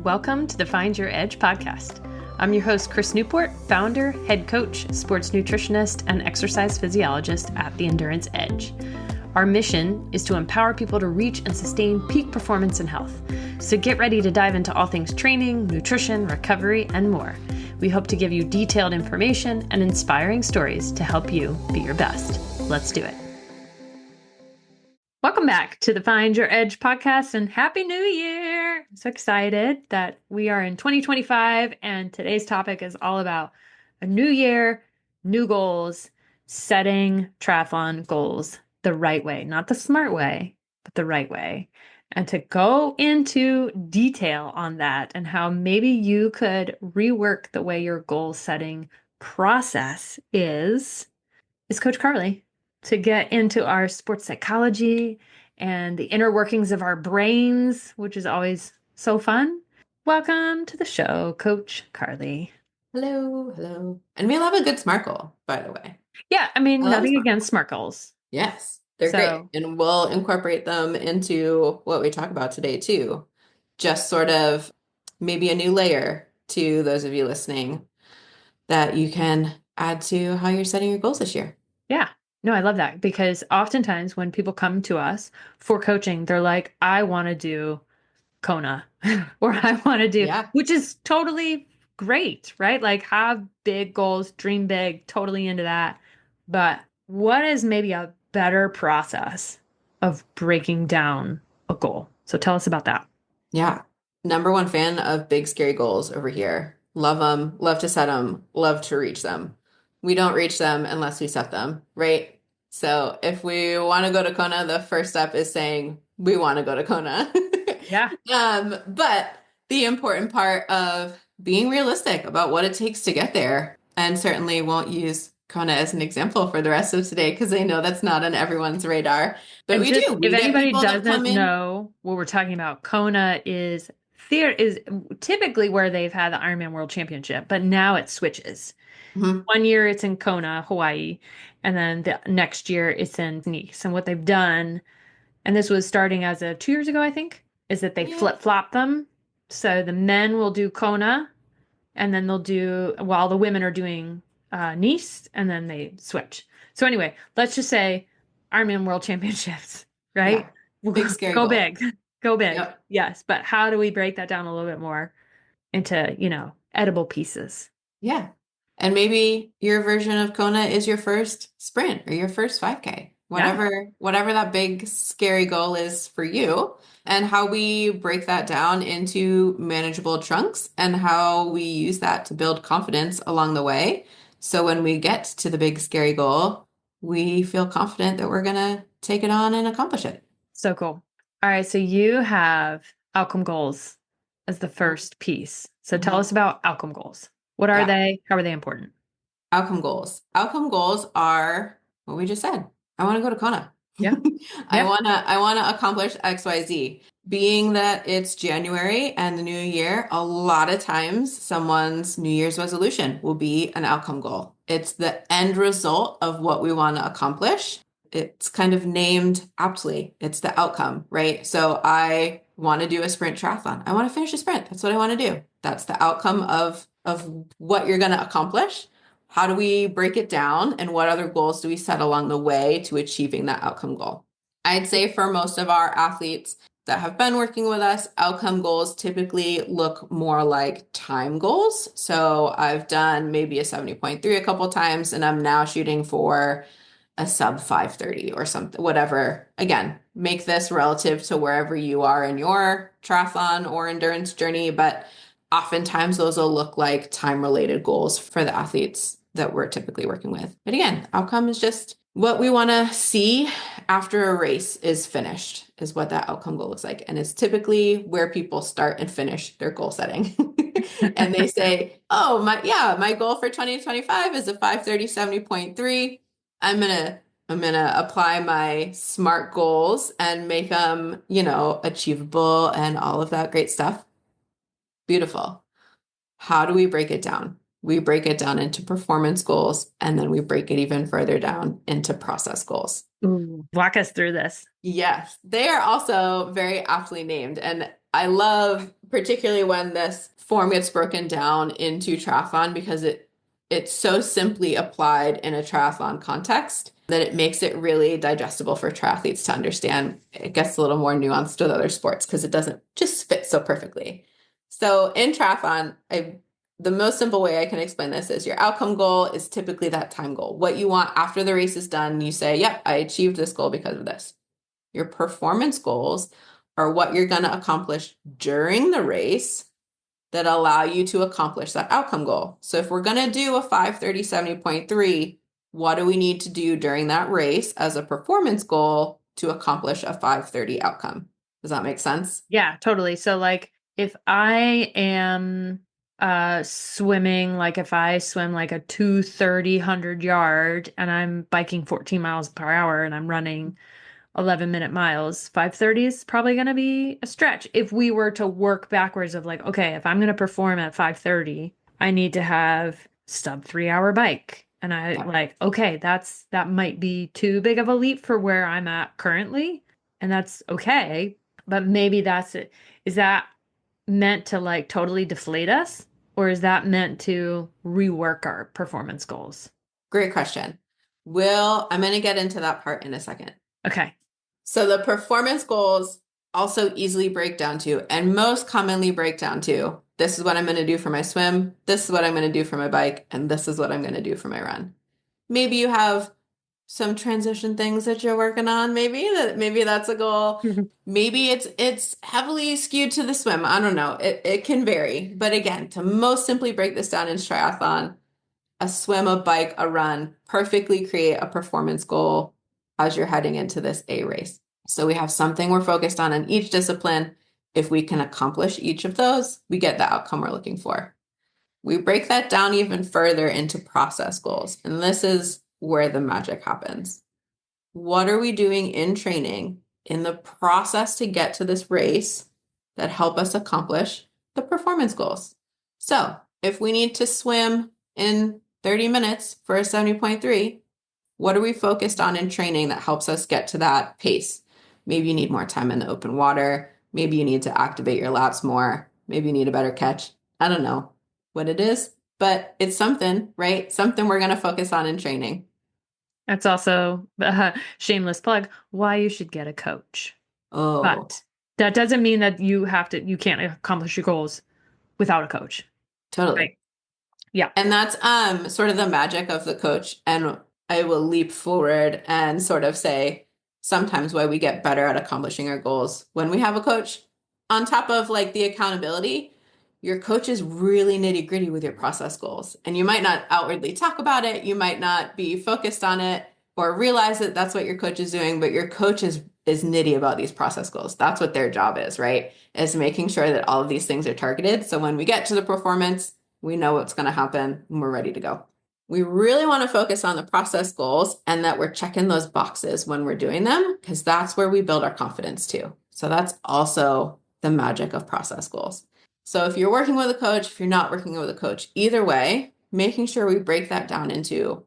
Welcome to the Find Your Edge podcast. I'm your host, Chris Newport, founder, head coach, sports nutritionist, and exercise physiologist at The Endurance Edge. Our mission is to empower people to reach and sustain peak performance and health. So get ready to dive into all things training, nutrition, recovery, and more. We hope to give you detailed information and inspiring stories to help you be your best. Let's do it. Welcome back to the Find Your Edge podcast and Happy New Year. I'm so excited that we are in 2025 and today's topic is all about a new year, new goals, setting triathlon goals the right way, not the smart way, but the right way. And to go into detail on that and how maybe you could rework the way your goal setting process is Coach Carlie. To get into our sports psychology and the inner workings of our brains, which is always so fun. Welcome to the show, Coach Carlie. Hello, hello. And we'll have a good SMART goal, by the way. Yeah, I mean, nothing against SMART goals. Yes, they're great. And we'll incorporate them into what we talk about today, too. Just sort of maybe a new layer to those of you listening that you can add to how you're setting your goals this year. Yeah. No, I love that because oftentimes when people come to us for coaching, they're like, I want to do Kona or I want to do, which is totally great, right? Like have big goals, dream big, totally into that. But what is maybe a better process of breaking down a goal? So tell us about that. Yeah. Number one fan of big, scary goals over here. Love them, love to set them, love to reach them. We don't reach them unless we set them, right? So if we want to go to Kona, the first step is saying we want to go to Kona. Yeah. But the important part of being realistic about what it takes to get there, and certainly won't use Kona as an example for the rest of today because I know that's not on everyone's radar. But we do. If anybody doesn't know what we're talking about, Kona is typically where they've had the Ironman World Championship, but now it switches. Mm-hmm. 1 year it's in Kona, Hawaii, and then the next year it's in Nice. And what they've done, and this was starting as of 2 years ago, I think, is that they flip-flop them. So the men will do Kona, and then they'll do, while the women are doing Nice, and then they switch. So anyway, let's just say Ironman World Championships, right? Yeah. Big scary Go goal. big. Go big. Yep. Yes. But how do we break that down a little bit more into, edible pieces? Yeah. And maybe your version of Kona is your first sprint or your first 5K, whatever that big scary goal is for you, and how we break that down into manageable chunks and how we use that to build confidence along the way. So when we get to the big scary goal, we feel confident that we're going to take it on and accomplish it. So cool. All right. So you have outcome goals as the first piece. So tell us about outcome goals. What are they? How are they important? Outcome goals. Outcome goals are what we just said. I want to go to Kona. Yeah. I want to accomplish XYZ. Being that it's January and the new year, a lot of times someone's New Year's resolution will be an outcome goal. It's the end result of what we want to accomplish. It's kind of named aptly. It's the outcome, right? So I want to do a sprint triathlon. I want to finish a sprint. That's what I want to do. That's the outcome of what you're going to accomplish. How do we break it down? And what other goals do we set along the way to achieving that outcome goal? I'd say for most of our athletes that have been working with us, outcome goals typically look more like time goals. So I've done maybe a 70.3 a couple of times, and I'm now shooting for a sub 530 or something, whatever. Again, make this relative to wherever you are in your triathlon or endurance journey, but oftentimes those will look like time-related goals for the athletes that we're typically working with. But again, outcome is just what we want to see after a race is finished, is what that outcome goal looks like. And it's typically where people start and finish their goal setting. And they say, oh, my goal for 2025 is a 530 70.3. I'm gonna apply my SMART goals and make them, achievable and all of that great stuff. Beautiful. How do we break it down? We break it down into performance goals, and then we break it even further down into process goals. Ooh, walk us through this. Yes, they are also very aptly named. And I love particularly when this form gets broken down into triathlon because it's so simply applied in a triathlon context that it makes it really digestible for triathletes to understand. It gets a little more nuanced with other sports because it doesn't just fit so perfectly. So in triathlon, the most simple way I can explain this is your outcome goal is typically that time goal. What you want after the race is done, you say, yep, I achieved this goal because of this. Your performance goals are what you're going to accomplish during the race that allow you to accomplish that outcome goal. So if we're going to do a 5:30:70.3, what do we need to do during that race as a performance goal to accomplish a 5:30 outcome? Does that make sense? Yeah, totally. So like if I am swimming, like if I swim like a 2:30 100 yard and I'm biking 14 miles per hour and I'm running 11-minute miles, 5:30 is probably going to be a stretch. If we were to work backwards of like, okay, if I'm going to perform at 5:30, I need to have sub 3 hour bike. And I Yeah. like, okay, that might be too big of a leap for where I'm at currently. And that's okay. But maybe that's it. Is that meant to like totally deflate us? Or is that meant to rework our performance goals? Great question. I'm going to get into that part in a second. Okay. So the performance goals also easily break down to, and most commonly break down to, this is what I'm going to do for my swim, this is what I'm going to do for my bike, and this is what I'm going to do for my run. Maybe you have some transition things that you're working on, maybe that's a goal. Maybe it's heavily skewed to the swim. I don't know. It can vary. But again, to most simply break this down in triathlon, a swim, a bike, a run perfectly create a performance goal as you're heading into this A race. So we have something we're focused on in each discipline. If we can accomplish each of those, we get the outcome we're looking for. We break that down even further into process goals. And this is where the magic happens. What are we doing in training in the process to get to this race that help us accomplish the performance goals? So if we need to swim in 30 minutes for a 70.3, what are we focused on in training that helps us get to that pace? Maybe you need more time in the open water. Maybe you need to activate your lats more. Maybe you need a better catch. I don't know what it is, but it's something, right? Something we're going to focus on in training. That's also a shameless plug, why you should get a coach. Oh, But that doesn't mean that you can't accomplish your goals without a coach. totally. Right. Yeah. And that's sort of the magic of the coach. And I will leap forward and sort of say sometimes why we get better at accomplishing our goals when we have a coach. On top of like the accountability, your coach is really nitty-gritty with your process goals. And you might not outwardly talk about it, you might not be focused on it or realize that that's what your coach is doing, but your coach is nitty about these process goals. That's what their job is, right? Is making sure that all of these things are targeted. So when we get to the performance, we know what's going to happen and we're ready to go. We really want to focus on the process goals and that we're checking those boxes when we're doing them because that's where we build our confidence too. So that's also the magic of process goals. So if you're working with a coach, if you're not working with a coach, either way, making sure we break that down into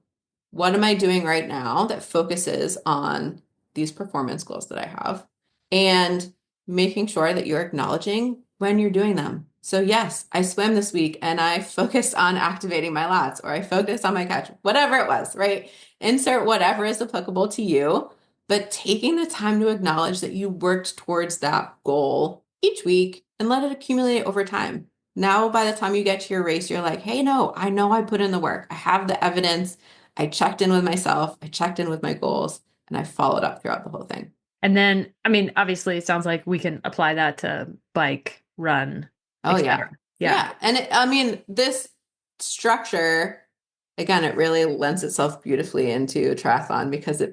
what am I doing right now that focuses on these performance goals that I have and making sure that you're acknowledging when you're doing them. So yes, I swam this week and I focused on activating my lats or I focused on my catch, whatever it was, right? Insert whatever is applicable to you, but taking the time to acknowledge that you worked towards that goal each week and let it accumulate over time. Now, by the time you get to your race, you're like, hey, no, I know I put in the work. I have the evidence. I checked in with myself. I checked in with my goals and I followed up throughout the whole thing. And then, I mean, obviously it sounds like we can apply that to bike, run, Oh, yeah. etc. Yeah. Yeah. And I mean, this structure, again, it really lends itself beautifully into triathlon because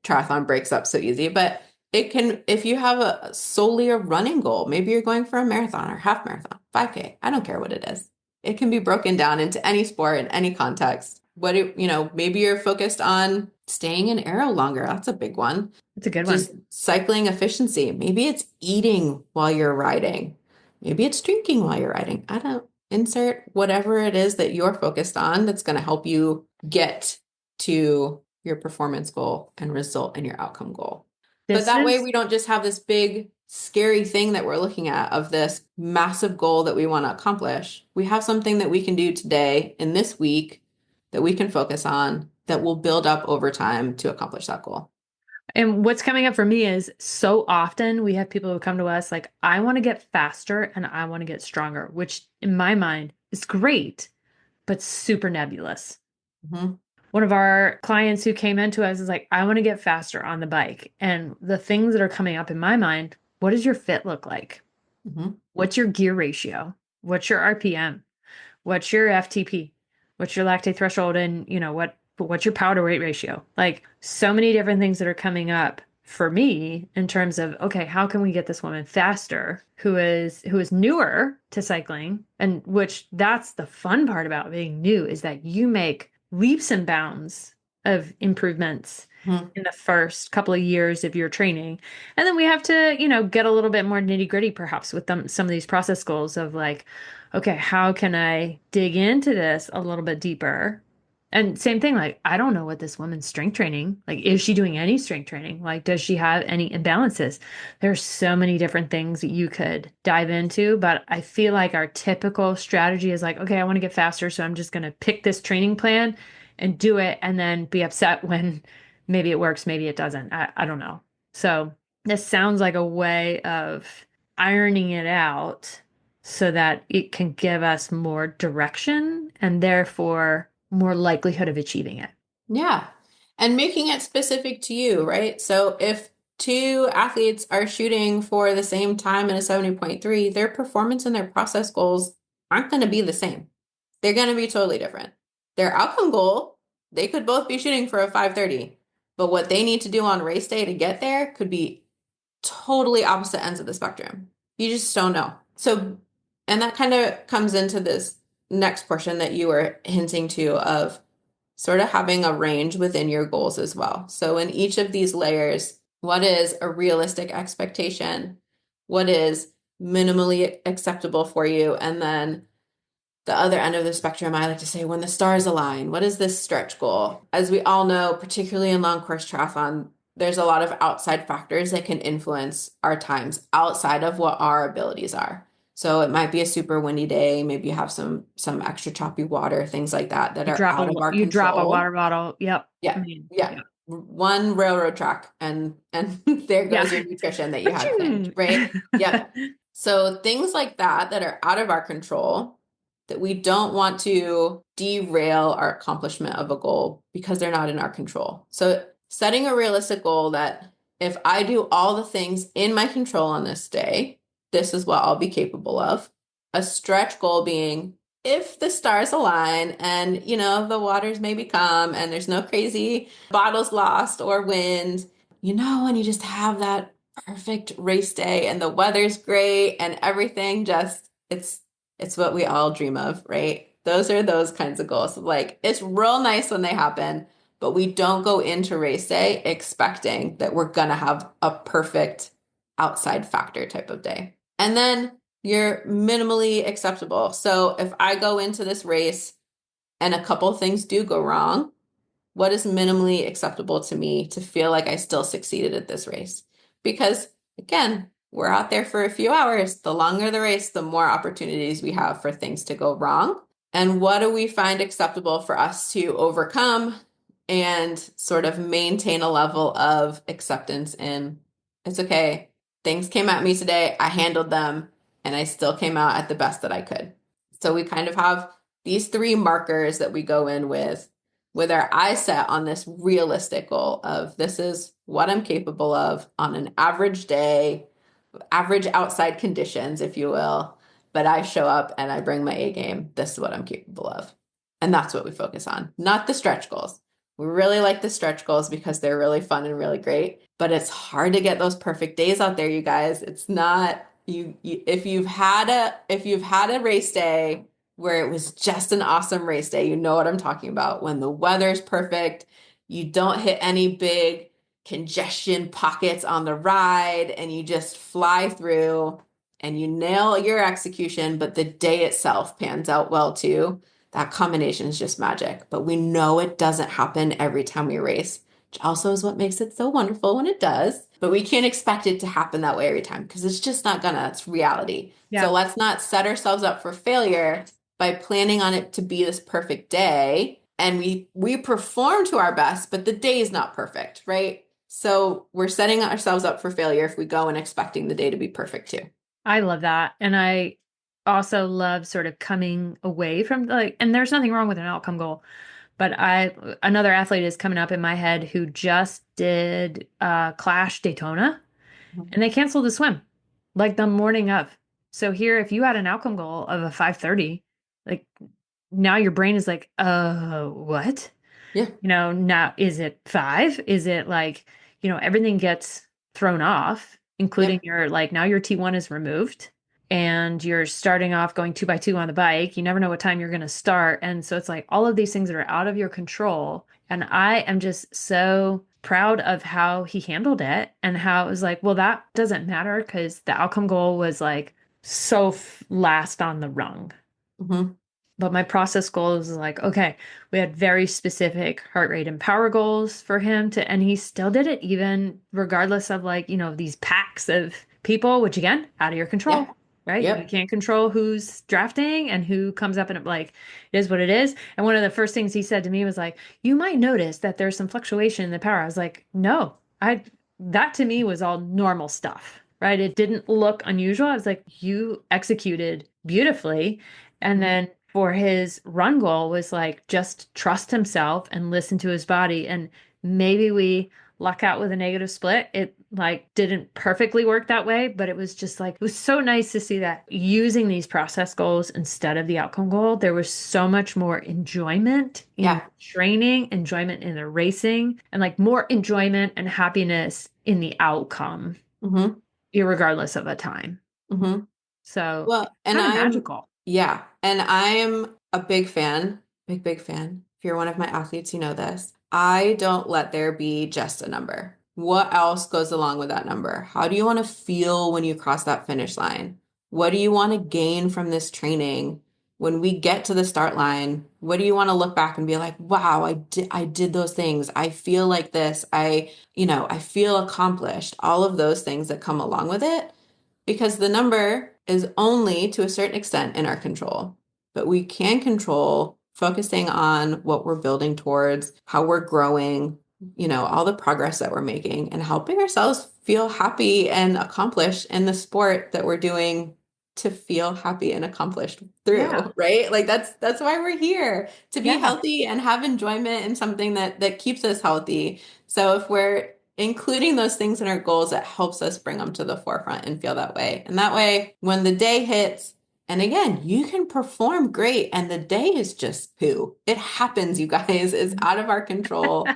triathlon breaks up so easy. But it can, if you have a solely a running goal, maybe you're going for a marathon or half marathon, 5K, I don't care what it is. It can be broken down into any sport in any context. Maybe you're focused on staying in aero longer. That's a big one. It's a good one. Just cycling efficiency. Maybe it's eating while you're riding. Maybe it's drinking while you're riding. I don't insert whatever it is that you're focused on that's going to help you get to your performance goal and result in your outcome goal. But This that way is we don't just have this big scary thing that we're looking at of this massive goal that we want to accomplish, we have something that we can do today in this week that we can focus on that will build up over time to accomplish that goal. And what's coming up for me is so often we have people who come to us like, I want to get faster and I want to get stronger, which in my mind is great, but super nebulous. Mm-hmm. One of our clients who came into us is like, I want to get faster on the bike. And the things that are coming up in my mind, what does your fit look like? Mm-hmm. What's your gear ratio? What's your RPM? What's your FTP? What's your lactate threshold? And what's your power to weight ratio? Like so many different things that are coming up for me in terms of, okay, how can we get this woman faster who is newer to cycling? And which that's the fun part about being new is that you make leaps and bounds of improvements Mm-hmm. in the first couple of years of your training. And then we have to, get a little bit more nitty gritty perhaps with some of these process goals of like, okay, how can I dig into this a little bit deeper? And same thing, like, I don't know what this woman's strength training, like, is she doing any strength training? Like, does she have any imbalances? There's so many different things that you could dive into, but I feel like our typical strategy is like, okay, I want to get faster, so I'm just going to pick this training plan and do it and then be upset when maybe it works, maybe it doesn't. I don't know. So this sounds like a way of ironing it out so that it can give us more direction and therefore more likelihood of achieving it. Yeah. And making it specific to you, right? So if two athletes are shooting for the same time in a 70.3, their performance and their process goals aren't going to be the same. They're going to be totally different. Their outcome goal, they could both be shooting for a 5:30, but what they need to do on race day to get there could be totally opposite ends of the spectrum. You just don't know. So, and that kind of comes into this next portion that you were hinting to of sort of having a range within your goals as well. So in each of these layers, what is a realistic expectation? What is minimally acceptable for you? And then the other end of the spectrum, I like to say when the stars align, what is this stretch goal? As we all know, particularly in long course triathlon, there's a lot of outside factors that can influence our times outside of what our abilities are. So it might be a super windy day, maybe you have some extra choppy water, things like that that You are drop out a of our you drop a water control. bottle. Yep. I Yeah. mean, Yeah. yeah. One railroad track and there Yeah. goes your nutrition that you had planned, Achoo. right? Yep. So things like that that are out of our control that we don't want to derail our accomplishment of a goal because they're not in our control. So setting a realistic goal that if I do all the things in my control on this day, this is what I'll be capable of. A stretch goal being if the stars align and the waters maybe come and there's no crazy bottles lost or wind, and you just have that perfect race day and the weather's great and everything just it's what we all dream of, right? Those are those kinds of goals. Like it's real nice when they happen, but we don't go into race day expecting that we're gonna have a perfect outside factor type of day. And then you're minimally acceptable. So if I go into this race and a couple things do go wrong, what is minimally acceptable to me to feel like I still succeeded at this race? Because again, we're out there for a few hours. The longer the race, the more opportunities we have for things to go wrong. And what do we find acceptable for us to overcome and sort of maintain a level of acceptance in? It's okay. Things came at me today. I handled them and I still came out at the best that I could. So we kind of have these three markers that we go in with our eyes set on this realistic goal of this is what I'm capable of on an average day, average outside conditions, if you will. But I show up and I bring my A game. This is what I'm capable of. And that's what we focus on, not the stretch goals. We really like the stretch goals because they're really fun and really great, but it's hard to get those perfect days out there, you guys. It's not if you've had a race day where it was just an awesome race day, you know what I'm talking about. When the weather's perfect, you don't hit any big congestion pockets on the ride and you just fly through and you nail your execution, but the day itself pans out well too. That combination is just magic. But we know it doesn't happen every time we race which also is what makes it so wonderful when it does. But we can't expect it to happen that way every time because it's just not gonna, it's reality. So Yeah, let's not set ourselves up for failure by planning on it to be this perfect day. And we perform to our best, but the day is not perfect, right? So we're setting ourselves up for failure if we go and expecting the day to be perfect too. I love that. And I also love sort of coming away from like, and there's nothing wrong with an outcome goal, but another athlete is coming up in my head who just did Clash Daytona Mhm. and they canceled the swim like the morning of. So here, if you had an outcome goal of a 5:30, like now your brain is like, what? Yeah. Now is it five? Is it like, everything gets thrown off, including Yep. your like now your T1 is removed and you're starting off going 2x2 on the bike. You never know what time you're going to start. And so it's like all of these things that are out of your control. And I am just so proud of how he handled it and how it was like, well, that doesn't matter because the outcome goal was like last on the rung. Hmm. But my process goals is like, okay, we had very specific heart rate and power goals for him and he still did it even regardless of like, these packs of people, which again, out of your Yeah. control, right? You Yep. can't control who's drafting and who comes up and like, it is what it is. And one of the first things he said to me was like, you might notice that there's some fluctuation in the power. I was like, no, that to me was all normal stuff, right? It didn't look unusual. I was like, you executed beautifully. And Mhm. then for his run goal was like just trust himself and listen to his body. And maybe we luck out with a negative split. It like didn't perfectly work that way, but it was just like it was so nice to see that using these process goals instead of the outcome goal, there was so much more enjoyment in Yeah. training, enjoyment in the racing, and like more enjoyment and happiness in the outcome, Hmm. irregardless of a time. Hmm. So Well, and kind of I'm, magical. yeah, and I'm a big fan, big fan. If you're one of my athletes, you know this. I don't let there be just a number. What else goes along with that number? How do you want to feel when you cross that finish line? What do you want to gain from this training? When we get to the start line, what do you want to look back and be like, wow, I did those things. I feel like this. I feel accomplished. All of those things that come along with it because the number is only to a certain extent in our control, but we can control focusing on what we're building towards, how we're growing, all the progress that we're making and helping ourselves feel happy and accomplished in the sport that we're doing to feel happy and accomplished Yeah. through, right? Like that's why we're here, to be Yeah. healthy and have enjoyment in something that keeps us healthy. So if we're including those things in our goals, that helps us bring them to the forefront and feel that way. And that way, when the day hits, and again, you can perform great and the day is just poo. It happens, you guys. It's out of our control,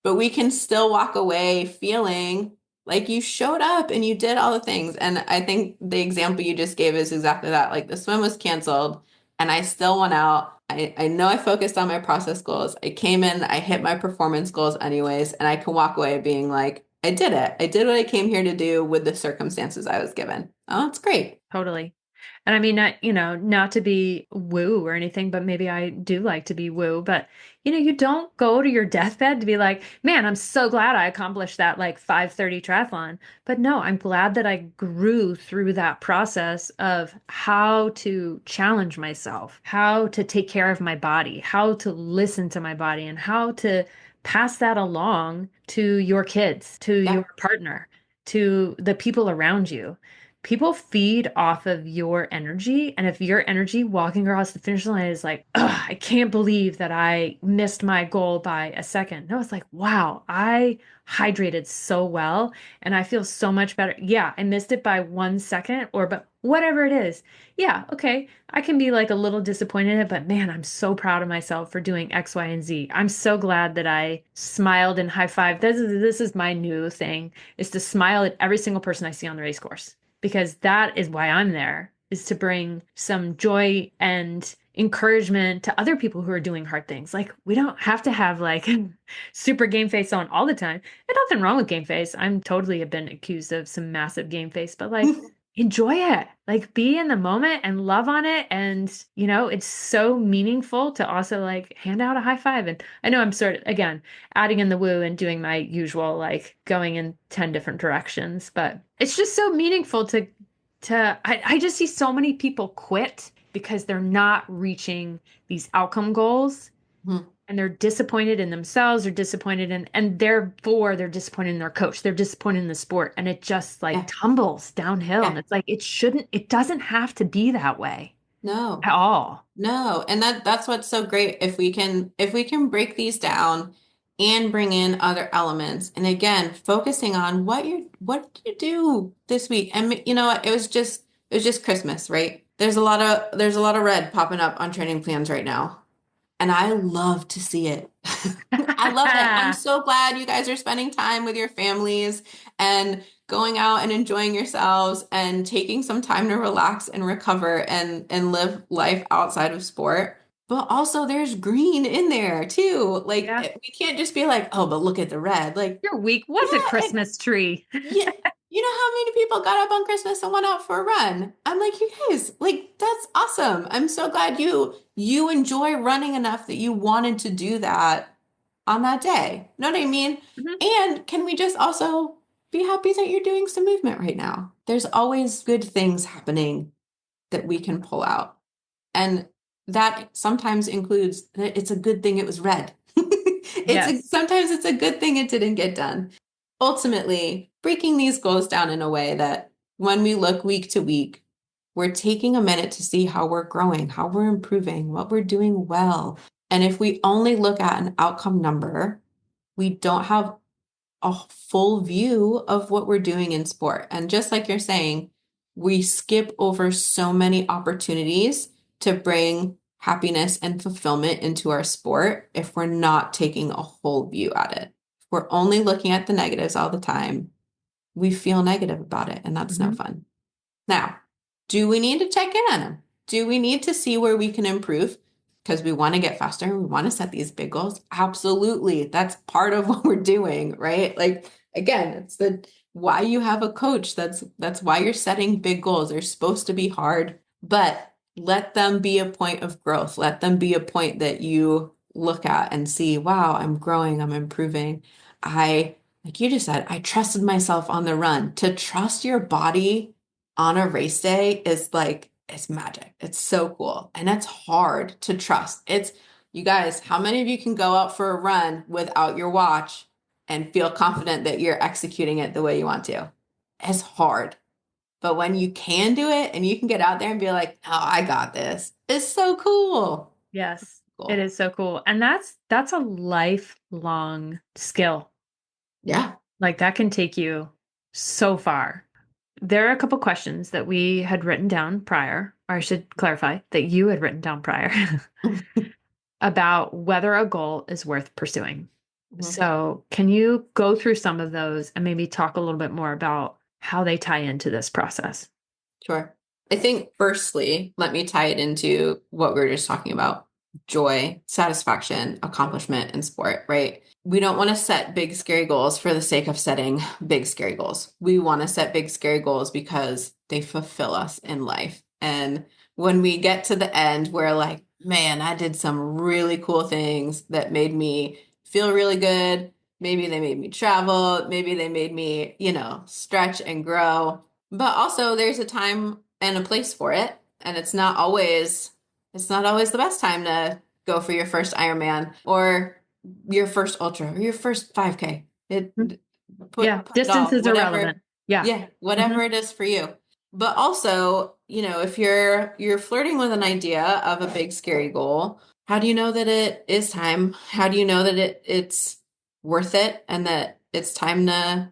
but we can still walk away feeling like you showed up and you did all the things. And I think the example you just gave is exactly that. Like the swim was canceled and I still went out. I know I focused on my process goals. I came in, I hit my performance goals anyways, and I can walk away being like, I did it. I did what I came here to do with the circumstances I was given. Oh, it's great. Totally. And I mean, not to be woo or anything, but maybe I do like to be woo. But, you don't go to your deathbed to be like, man, I'm so glad I accomplished that like 5:30 triathlon. But no, I'm glad that I grew through that process of how to challenge myself, how to take care of my body, how to listen to my body, and how to pass that along to your kids, to your Yeah. partner, to the people around you. People feed off of your energy. And if your energy walking across the finish line is like, ugh, I can't believe that I missed my goal by a second. No, it's like, wow, I hydrated so well and I feel so much better. Yeah, I missed it by 1 second but whatever it is. Yeah, okay. I can be like a little disappointed in it, but man, I'm so proud of myself for doing X, Y, and Z. I'm so glad that I smiled and high fived. This is my new thing is to smile at every single person I see on the race course because that is why I'm there, is to bring some joy and encouragement to other people who are doing hard things. Like we don't have to have like super game face on all the time. And nothing wrong with game face. I'm totally have been accused of some massive game face, but like enjoy it. Like be in the moment and love on it. And, it's so meaningful to also like hand out a high five. And I know I'm sort of, again, adding in the woo and doing my usual, like going in 10 different directions, but it's just so meaningful I just see so many people quit because they're not reaching these outcome goals Mhm. and they're disappointed in themselves or disappointed and therefore they're disappointed in their coach, they're disappointed in the sport, and it just like Yeah. tumbles downhill, and Yeah. it's like it doesn't have to be that way No. at all. No, and that's what's so great if we can break these down and bring in other elements. And again, focusing on what did you do this week? And you know what? It was just Christmas, right? There's a lot of red popping up on training plans right now. And I love to see it. I love it. I'm so glad you guys are spending time with your families and going out and enjoying yourselves and taking some time to relax and recover and live life outside of sport. But also there's green in there too. Like Yeah, we can't just be like, "Oh, but look at the red." Like, your week was a yeah, Christmas tree. yeah. You know how many people got up on Christmas and went out for a run? I'm like, you guys, like that's awesome. I'm so glad you enjoy running enough that you wanted to do that on that day. Know what I mean? Mhm. And can we just also be happy that you're doing some movement right now? There's always good things happening that we can pull out. And that sometimes includes that it's a good thing it was red. Yes. Sometimes it's a good thing it didn't get done. Ultimately, breaking these goals down in a way that when we look week to week, we're taking a minute to see how we're growing, how we're improving, what we're doing well. And if we only look at an outcome number, we don't have a full view of what we're doing in sport. And just like you're saying, we skip over so many opportunities to bring happiness and fulfillment into our sport if we're not taking a whole view at it. If we're only looking at the negatives all the time, we feel negative about it, and that's no Mhm. fun. Now, do we need to check in on them? Do we need to see where we can improve? Because we want to get faster. We want to set these big goals. Absolutely. That's part of what we're doing, right? Like again, it's the why you have a coach. That's why you're setting big goals. They're supposed to be hard, but let them be a point of growth. Let them be a point that you look at and see, wow, I'm growing, I'm improving. Like you just said, I trusted myself on the run. To trust your body on a race day is like it's magic. It's so cool. And it's hard to trust. It's you guys, how many of you can go out for a run without your watch and feel confident that you're executing it the way you want to? It's hard. But when you can do it and you can get out there and be like, "Oh, I got this." It's so cool. Yes, it Cool. is so cool. And that's a lifelong skill. Yeah. Like that can take you so far. There are a couple questions that we had written down prior, or I should clarify that you had written down prior about whether a goal is worth pursuing. Mhm. So, can you go through some of those and maybe talk a little bit more about how they tie into this process? Sure. I think firstly, let me tie it into what we were just talking about joy, satisfaction, accomplishment in sport, right? We don't want to set big, scary goals for the sake of setting big, scary goals. We want to set big, scary goals because they fulfill us in life. And when we get to the end, we're like, man, I did some really cool things that made me feel really good. Maybe they made me travel. Maybe they made me, stretch and grow, but also there's a time and a place for it, and it's not always the best time to go for your first Ironman or your first ultra or your first 5K. It Mhm. Yeah, put it distance all, is irrelevant. whatever, Yeah. yeah, Hmm. whatever it is for you. But also, if you're flirting with an idea of a big scary goal, how do you know that it is time? How do you know that it's worth it and that it's time to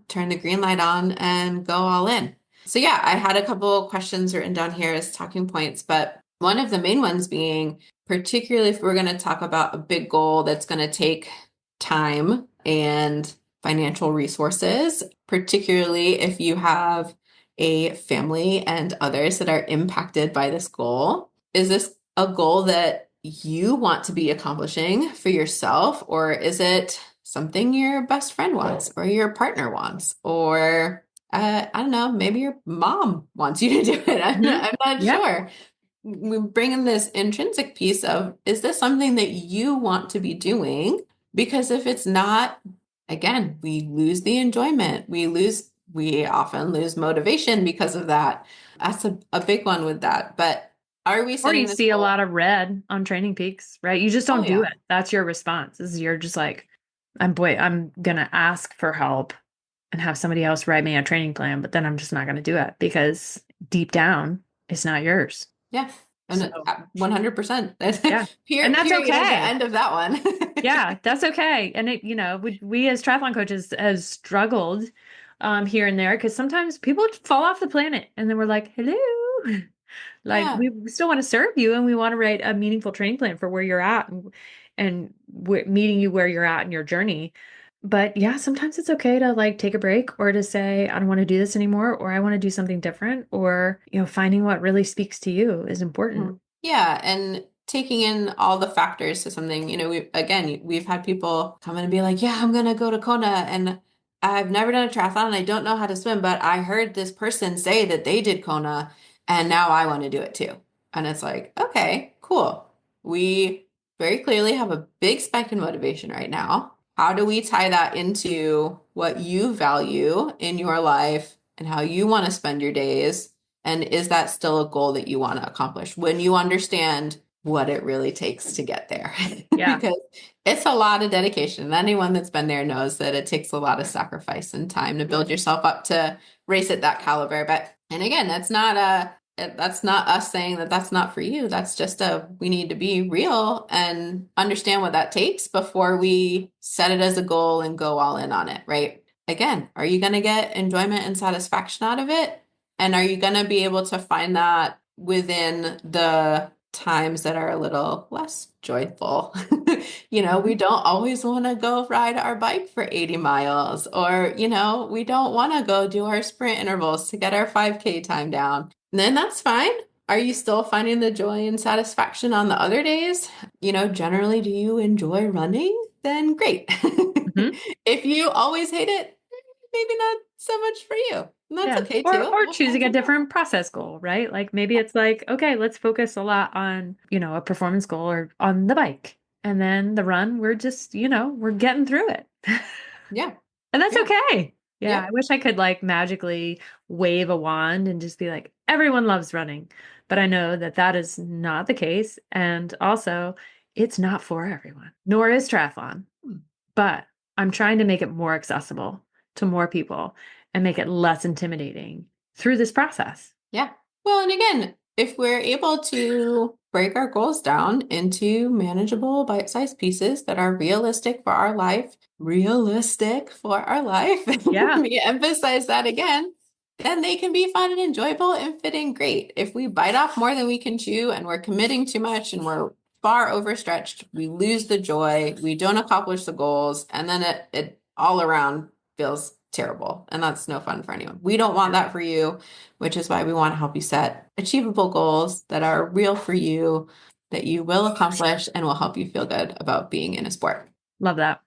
turn the green light on and go all in. So yeah, I had a couple of questions written down here as talking points, but one of the main ones being, particularly if we're going to talk about a big goal that's going to take time and financial resources, particularly if you have a family and others that are impacted by this goal. Is this a goal that you want to be accomplishing for yourself, or is it something your best friend wants or your partner wants or I don't know, maybe your mom wants you to do it. Hmm. I'm not Yeah. sure. We bring in this intrinsic piece of, is this something that you want to be doing? Because if it's not, again, we lose the enjoyment. We often lose motivation because of that. That's a big one with that. But are we Or you setting this see a goal? lot of red on Training Peaks, right? You just Oh don't do yeah. it. That's your response. Is you're just like, I'm gonna ask for help and have somebody else write me a training plan, but then I'm just not gonna do it because deep down, it's not yours. Yeah. So And 100%. yeah. And that's Period at the okay. end of that one. Yeah, that's okay. And we as triathlon coaches has struggled here and there because sometimes people fall off the planet and then we're like, hello. Like Yeah. we still want to serve you and we want to write a meaningful training plan for where you're at and meeting you where you're at in your journey. But yeah, sometimes it's okay to like take a break or to say, I don't want to do this anymore, or I want to do something different, or finding what really speaks to you is important. Mhm. Yeah, and taking in all the factors to something, we've had people come in and be like, "Yeah, I'm gonna go to Kona and I've never done a triathlon and I don't know how to swim, but I heard this person say that they did Kona and now I want to do it too." And it's like, "Okay, cool. We very clearly have a big spike in motivation right now. How do we tie that into what you value in your life and how you want to spend your days?" And is that still a goal that you want to accomplish when you understand what it really takes to get there? Yeah. Because it's a lot of dedication. And anyone that's been there knows that it takes a lot of sacrifice and time to build yourself up to race at that caliber. But, and again, that's not us saying that that's not for you. That's just we need to be real and understand what that takes before we set it as a goal and go all in on it, right? Again, are you going to get enjoyment and satisfaction out of it? And are you going to be able to find that within the times that are a little less joyful? We Mhm. don't always want to go ride our bike for 80 miles, or, we don't want to go do our sprint intervals to get our 5K time down. And then that's fine. Are you still finding the joy and satisfaction on the other days? Generally, do you enjoy running? Then great. Mhm. If you always hate it, maybe not so much for you. And that's Yeah. okay Or too. or We'll find choosing a something else. different process goal, right? Like maybe it's like, okay, let's focus a lot on, a performance goal or on the bike. And then the run, we're just, we're getting through it. Yeah. And that's Yeah. okay. Yeah, I Yep. wish I could like magically wave a wand and just be like, everyone loves running. But I know that that is not the case. And also, it's not for everyone, nor is triathlon. But I'm trying to make it more accessible to more people and make it less intimidating through this process. Yeah. Well, and again, if we're able to break our goals down into manageable bite-sized pieces that are realistic for our life, Yeah, we emphasize that again, then they can be fun and enjoyable and fitting great. If we bite off more than we can chew and we're committing too much and we're far overstretched, we lose the joy, we don't accomplish the goals, and then it all around feels terrible. And that's no fun for anyone. We don't want that for you, which is why we want to help you set achievable goals that are real for you, that you will accomplish, and will help you feel good about being in a sport. love that.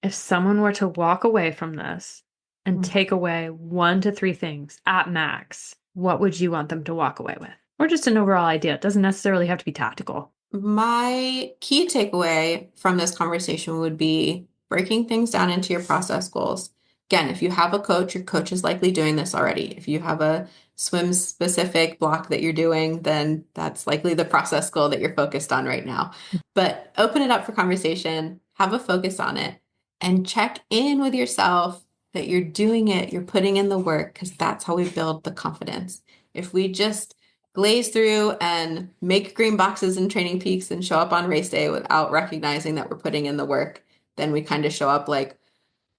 If someone were to walk away from this and Mm. take away 1 to 3 things at max, what would you want them to walk away with? Or just an overall idea. It doesn't necessarily have to be tactical. My key takeaway from this conversation would be breaking things down into your process goals. Again, if you have a coach, your coach is likely doing this already. If you have a swim specific block that you're doing, then that's likely the process goal that you're focused on right now. But open it up for conversation, have a focus on it, and check in with yourself that you're doing it, you're putting in the work, because that's how we build the confidence. If we just glaze through and make green boxes and training peaks and show up on race day without recognizing that we're putting in the work, then we kind of show up like,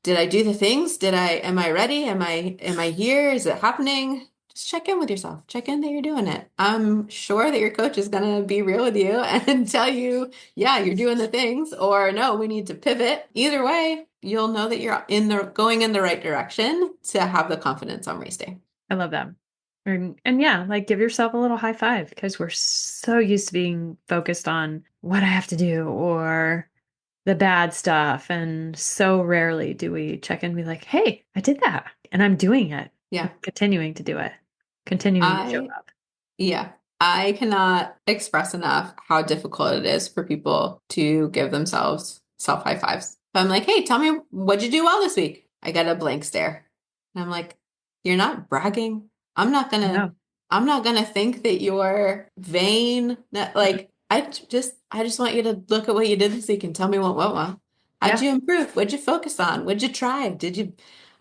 did I do the things? Am I ready? Am I here? Is it happening? Just check in with yourself. Check in that you're doing it. I'm sure that your coach is going to be real with you and tell you, yeah, you're doing the things, or no, we need to pivot. Either way, you'll know that you're going in the right direction to have the confidence on race day. I love that. And yeah, like give yourself a little high five because we're so used to being focused on what I have to do or the bad stuff. And so rarely do we check in and be like, hey, I did that and I'm doing it. Yeah. Continuing to do it, continuing to show I up. Yeah, I cannot express enough how difficult it is for people to give themselves self high fives. If I'm like, hey, tell me what'd you do well this week? I get a blank stare. And I'm like, you're not bragging. I'm not gonna, No. I'm not gonna think that you're vain. Like, I just want you to look at what you did this week and tell me what went well. How'd Yeah. you improve? What'd you focus on? What'd you try?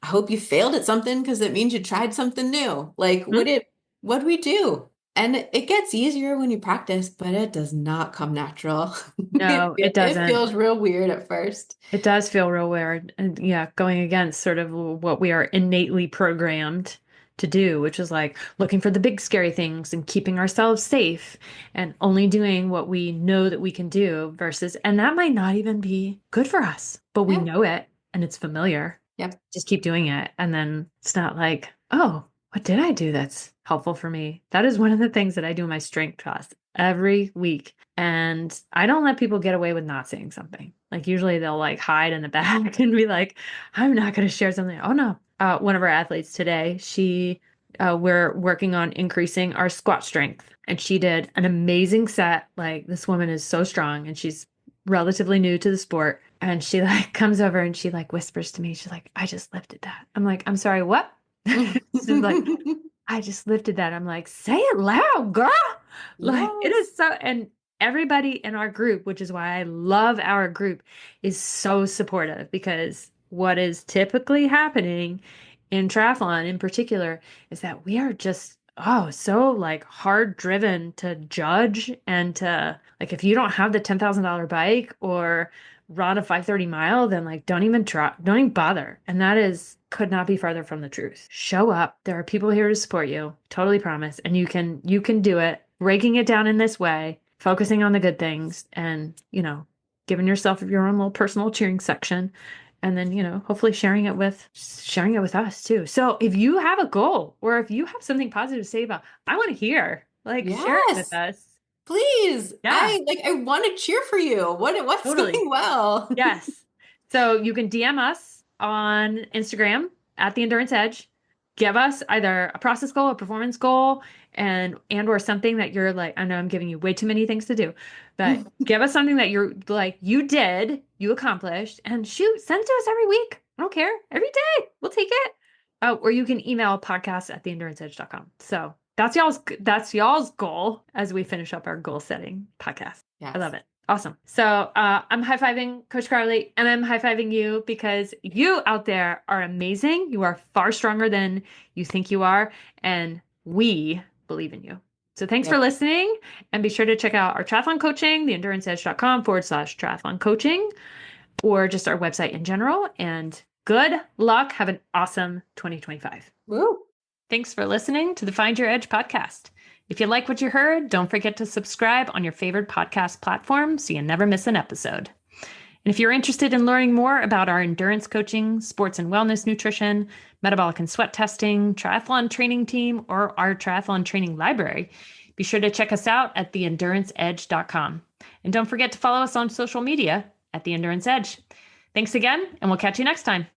I hope you failed at something because it means you tried something new. Like, Mhm. what do we do? And it gets easier when you practice, but it does not come natural. No, it It doesn't. feels real weird at first. It does feel real weird. And yeah, going against sort of what we are innately programmed to do, which is like looking for the big scary things and keeping ourselves safe and only doing what we know that we can do versus, and that might not even be good for us, but we Yeah. know it and it's familiar. Yep. Just keep doing it. And then it's not like, oh, what did I do that's helpful for me? That is one of the things that I do in my strength class every week. And I don't let people get away with not saying something. Like usually they'll like hide in the back and be like, I'm not going to share something. Oh no. One of our athletes today, we're working on increasing our squat strength. And she did an amazing set. Like this woman is so strong and she's relatively new to the sport. And she like comes over and she like whispers to me, she's like, I just lifted that. I'm like, I'm sorry, what? She's like, I just lifted that. I'm like, say it loud, girl. Like it Yes. is so, and everybody in our group, which is why I love our group, is so supportive because what is typically happening in triathlon in particular is that we are just, oh, so like hard driven to judge and to like, if you don't have the $10,000 bike or run a 5:30 mile, then like don't even try, don't even bother. And that is could not be farther from the truth. Show up. There are people here to support you. Totally promise. And you can do it. Breaking it down in this way, focusing on the good things and, giving yourself your own little personal cheering section and then, hopefully sharing it with us too. So, if you have a goal or if you have something positive to say about, I want to hear. Like share it with Yes. us. Please. Yeah, I want to cheer for you. What's totally. going well? Yes. So you can DM us on Instagram at the Endurance Edge. Give us either a process goal, a performance goal, and or something that you're like, I know I'm giving you way too many things to do, but give us something that you're like, you accomplished, and shoot, send it to us every week. I don't care. Every day. We'll take it. Oh, or you can email podcast at theenduranceedge.com. So that's y'all's goal as we finish up our goal setting podcast. I love Yes. it. Awesome. So I'm high fiving Coach Carlie and I'm high fiving you because you out there are amazing. You are far stronger than you think you are. And we believe in you. So thanks for Yep. listening. And be sure to check out our triathlon coaching, theenduranceedge.com/triathlon coaching, or just our website in general. And good luck. Have an awesome 2025. Woo. Thanks for listening to the Find Your Edge podcast. If you like what you heard, don't forget to subscribe on your favorite podcast platform so you never miss an episode. And if you're interested in learning more about our endurance coaching, sports and wellness nutrition, metabolic and sweat testing, triathlon training team, or our triathlon training library, be sure to check us out at theenduranceedge.com. And don't forget to follow us on social media at The Endurance Edge. Thanks again, and we'll catch you next time.